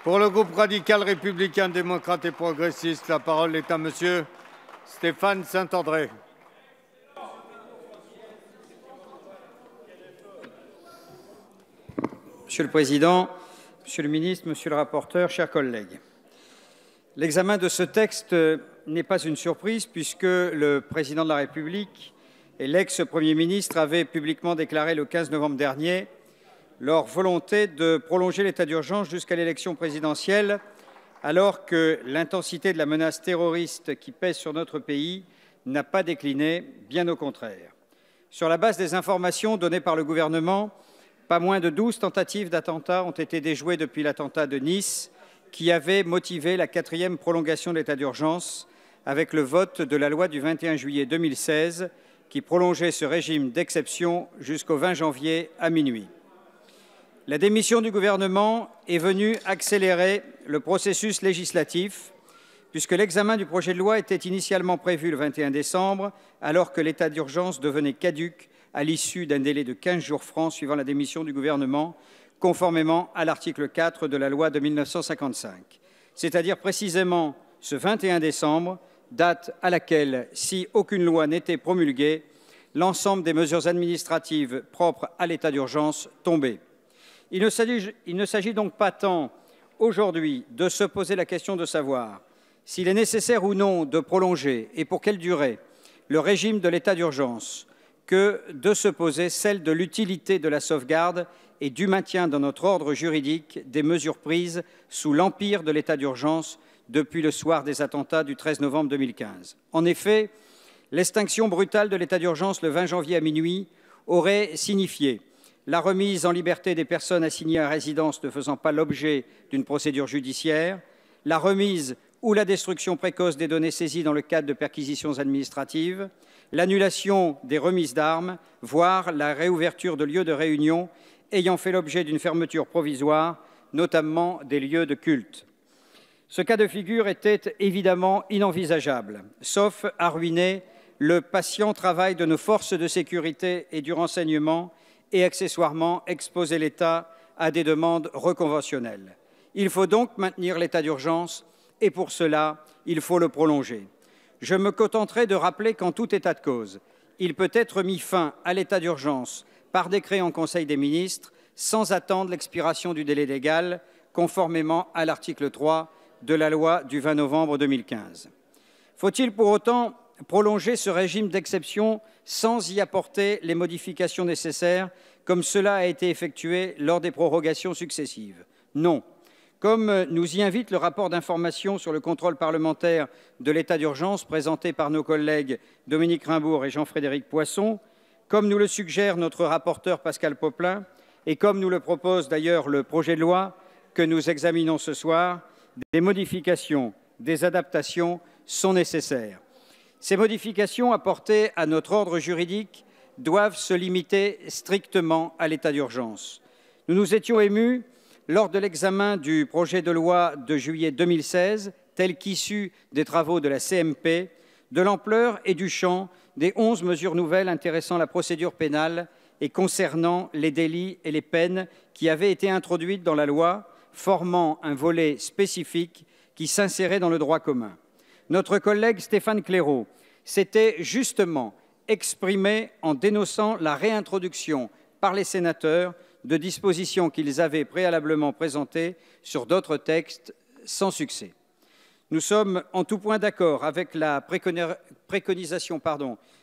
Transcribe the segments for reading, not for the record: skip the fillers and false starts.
Pour le groupe radical républicain, démocrate et progressiste, la parole est à Monsieur Stéphane Saint-André. Monsieur le Président, Monsieur le Ministre, Monsieur le rapporteur, chers collègues. L'examen de ce texte n'est pas une surprise puisque le Président de la République et l'ex-Premier ministre avaient publiquement déclaré le 15 novembre dernier leur volonté de prolonger l'état d'urgence jusqu'à l'élection présidentielle, alors que l'intensité de la menace terroriste qui pèse sur notre pays n'a pas décliné, bien au contraire. Sur la base des informations données par le gouvernement, pas moins de 12 tentatives d'attentats ont été déjouées depuis l'attentat de Nice, qui avait motivé la 4e prolongation de l'état d'urgence avec le vote de la loi du 21 juillet 2016 qui prolongeait ce régime d'exception jusqu'au 20 janvier à minuit. La démission du gouvernement est venue accélérer le processus législatif puisque l'examen du projet de loi était initialement prévu le 21 décembre alors que l'état d'urgence devenait caduc à l'issue d'un délai de 15 jours francs suivant la démission du gouvernement, conformément à l'article 4 de la loi de 1955, c'est-à-dire précisément ce 21 décembre, date à laquelle, si aucune loi n'était promulguée, l'ensemble des mesures administratives propres à l'état d'urgence tombaient. Il ne s'agit donc pas tant aujourd'hui de se poser la question de savoir s'il est nécessaire ou non de prolonger et pour quelle durée le régime de l'état d'urgence que de se poser celle de l'utilité de la sauvegarde et du maintien dans notre ordre juridique des mesures prises sous l'empire de l'état d'urgence depuis le soir des attentats du 13 novembre 2015. En effet, l'extinction brutale de l'état d'urgence le 20 janvier à minuit aurait signifié la remise en liberté des personnes assignées à résidence ne faisant pas l'objet d'une procédure judiciaire, la remise ou la destruction précoce des données saisies dans le cadre de perquisitions administratives, l'annulation des remises d'armes, voire la réouverture de lieux de réunion ayant fait l'objet d'une fermeture provisoire, notamment des lieux de culte. Ce cas de figure était évidemment inenvisageable, sauf à ruiner le patient travail de nos forces de sécurité et du renseignement et accessoirement exposer l'État à des demandes reconventionnelles. Il faut donc maintenir l'état d'urgence et pour cela, il faut le prolonger. Je me contenterai de rappeler qu'en tout état de cause, il peut être mis fin à l'état d'urgence par décret en Conseil des ministres sans attendre l'expiration du délai légal, conformément à l'article 3 de la loi du 20 novembre 2015. Faut-il pour autant prolonger ce régime d'exception sans y apporter les modifications nécessaires, comme cela a été effectué lors des prorogations successives? Non. Comme nous y invite le rapport d'information sur le contrôle parlementaire de l'état d'urgence présenté par nos collègues Dominique Raimbourg et Jean-Frédéric Poisson, comme nous le suggère notre rapporteur Pascal Popelin et comme nous le propose d'ailleurs le projet de loi que nous examinons ce soir, des modifications, des adaptations sont nécessaires. Ces modifications apportées à notre ordre juridique doivent se limiter strictement à l'état d'urgence. Nous nous étions émus lors de l'examen du projet de loi de juillet 2016, tel qu'issu des travaux de la CMP, de l'ampleur et du champ des 11 mesures nouvelles intéressant la procédure pénale et concernant les délits et les peines qui avaient été introduites dans la loi, formant un volet spécifique qui s'insérait dans le droit commun. Notre collègue Stéphane Claireaux s'était justement exprimé en dénonçant la réintroduction par les sénateurs de dispositions qu'ils avaient préalablement présentées sur d'autres textes sans succès. Nous sommes en tout point d'accord avec la préconisation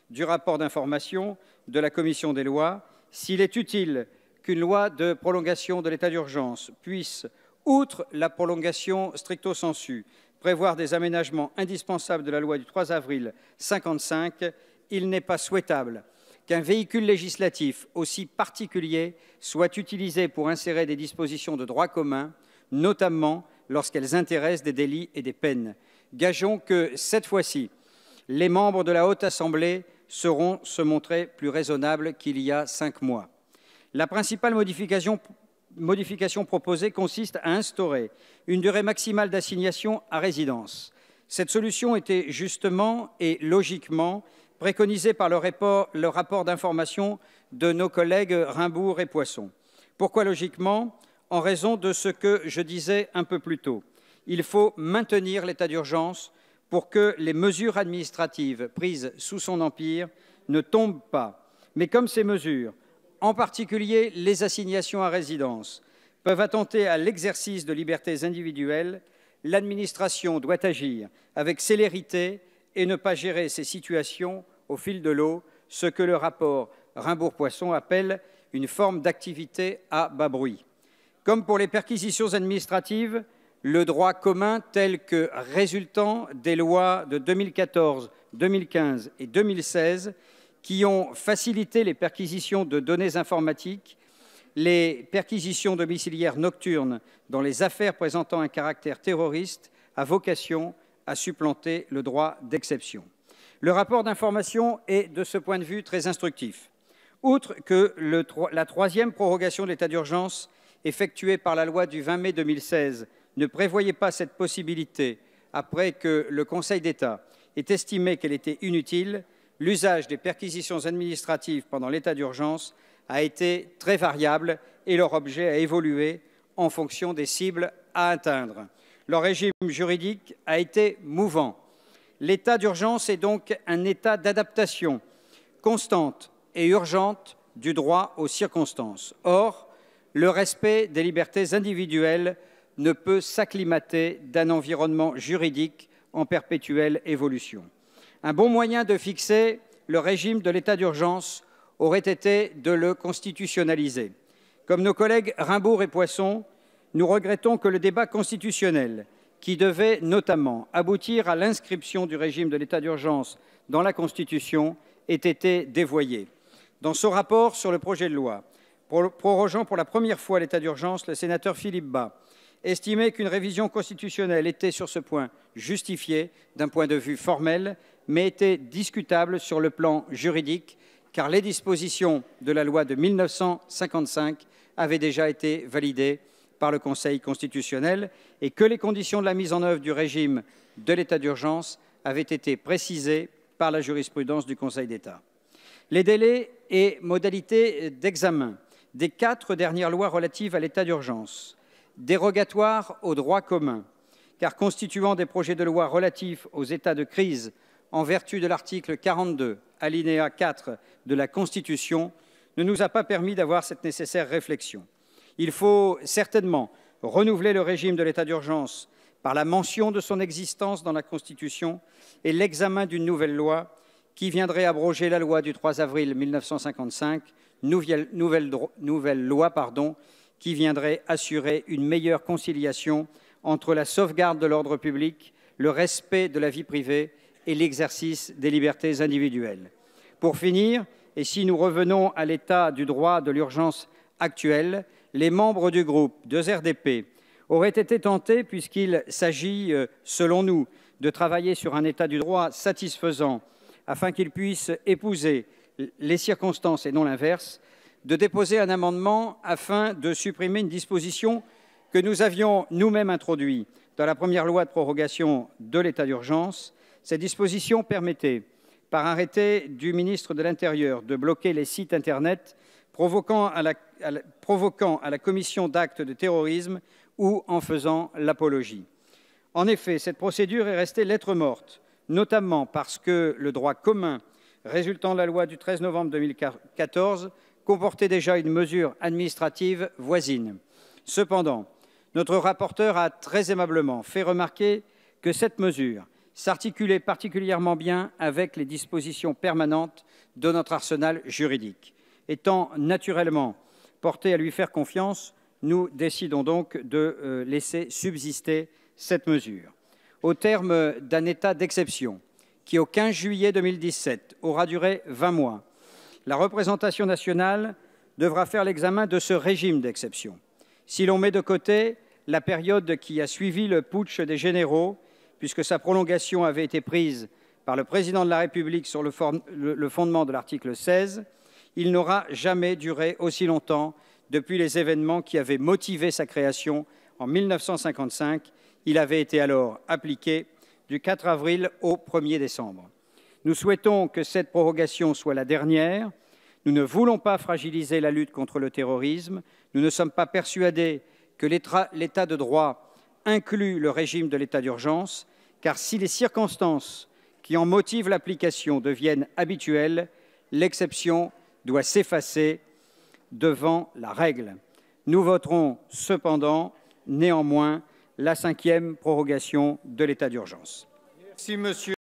du rapport d'information de la Commission des lois. S'il est utile qu'une loi de prolongation de l'état d'urgence puisse, outre la prolongation stricto sensu, prévoir des aménagements indispensables de la loi du 3 avril 1955, il n'est pas souhaitable qu'un véhicule législatif aussi particulier soit utilisé pour insérer des dispositions de droit commun, notamment lorsqu'elles intéressent des délits et des peines. Gageons que, cette fois-ci, les membres de la Haute Assemblée sauront se montrer plus raisonnables qu'il y a 5 mois. La principale modification proposée consiste à instaurer une durée maximale d'assignation à résidence. Cette solution était justement et logiquement préconisée par le rapport d'information de nos collègues Raimbourg et Poisson. Pourquoi logiquement? en raison de ce que je disais un peu plus tôt. Il faut maintenir l'état d'urgence pour que les mesures administratives prises sous son empire ne tombent pas. Mais comme ces mesures, en particulier les assignations à résidence, peuvent attenter à l'exercice de libertés individuelles, l'administration doit agir avec célérité et ne pas gérer ces situations au fil de l'eau, ce que le rapport Raimbourg-Poisson appelle une forme d'activité à bas bruit. Comme pour les perquisitions administratives, le droit commun tel que résultant des lois de 2014, 2015 et 2016 qui ont facilité les perquisitions de données informatiques, les perquisitions domiciliaires nocturnes dans les affaires présentant un caractère terroriste a vocation à supplanter le droit d'exception. Le rapport d'information est, de ce point de vue, très instructif. Outre que la troisième prorogation de l'état d'urgence effectuée par la loi du 20 mai 2016 ne prévoyait pas cette possibilité après que le Conseil d'État ait estimé qu'elle était inutile, l'usage des perquisitions administratives pendant l'état d'urgence a été très variable et leur objet a évolué en fonction des cibles à atteindre. Leur régime juridique a été mouvant. L'état d'urgence est donc un état d'adaptation constante et urgente du droit aux circonstances. Or, le respect des libertés individuelles ne peut s'acclimater d'un environnement juridique en perpétuelle évolution. Un bon moyen de fixer le régime de l'état d'urgence aurait été de le constitutionnaliser. Comme nos collègues Raimbourg et Poisson, nous regrettons que le débat constitutionnel, qui devait notamment aboutir à l'inscription du régime de l'état d'urgence dans la Constitution, ait été dévoyé. Dans son rapport sur le projet de loi prorogeant pour la première fois l'état d'urgence, le sénateur Philippe Bas estimait qu'une révision constitutionnelle était sur ce point justifiée d'un point de vue formel, mais était discutable sur le plan juridique, car les dispositions de la loi de 1955 avaient déjà été validées par le Conseil constitutionnel et que les conditions de la mise en œuvre du régime de l'état d'urgence avaient été précisées par la jurisprudence du Conseil d'État. Les délais et modalités d'examen des 4 dernières lois relatives à l'état d'urgence, dérogatoires au droit commun, car constituant des projets de loi relatifs aux états de crise en vertu de l'article 42, alinéa 4 de la Constitution, ne nous a pas permis d'avoir cette nécessaire réflexion. Il faut certainement renouveler le régime de l'état d'urgence par la mention de son existence dans la Constitution et l'examen d'une nouvelle loi qui viendrait abroger la loi du 3 avril 1955, nouvelle loi qui viendrait assurer une meilleure conciliation entre la sauvegarde de l'ordre public, le respect de la vie privée et l'exercice des libertés individuelles. Pour finir, et si nous revenons à l'état du droit de l'urgence actuel, les membres du groupe 2RDP auraient été tentés, puisqu'il s'agit, selon nous, de travailler sur un état du droit satisfaisant afin qu'il puisse épouser les circonstances et non l'inverse, de déposer un amendement afin de supprimer une disposition que nous avions nous-mêmes introduite dans la première loi de prorogation de l'état d'urgence. Cette disposition permettait, par arrêté du ministre de l'Intérieur, de bloquer les sites Internet provoquant à la commission d'actes de terrorisme ou en faisant l'apologie. En effet, cette procédure est restée lettre morte, notamment parce que le droit commun résultant de la loi du 13 novembre 2014 comportait déjà une mesure administrative voisine. Cependant, notre rapporteur a très aimablement fait remarquer que cette mesure s'articulait particulièrement bien avec les dispositions permanentes de notre arsenal juridique. Étant naturellement portés à lui faire confiance, nous décidons donc de laisser subsister cette mesure. Au terme d'un état d'exception qui, au 15 juillet 2017, aura duré 20 mois, la représentation nationale devra faire l'examen de ce régime d'exception. Si l'on met de côté la période qui a suivi le putsch des généraux, puisque sa prolongation avait été prise par le président de la République sur le fondement de l'article 16, il n'aura jamais duré aussi longtemps depuis les événements qui avaient motivé sa création en 1955. Il avait été alors appliqué du 4 avril au 1er décembre. Nous souhaitons que cette prorogation soit la dernière. Nous ne voulons pas fragiliser la lutte contre le terrorisme. Nous ne sommes pas persuadés que l'état de droit inclut le régime de l'état d'urgence, car si les circonstances qui en motivent l'application deviennent habituelles, l'exception doit s'effacer devant la règle. Nous voterons cependant, néanmoins, la 5e prorogation de l'état d'urgence. Merci, monsieur.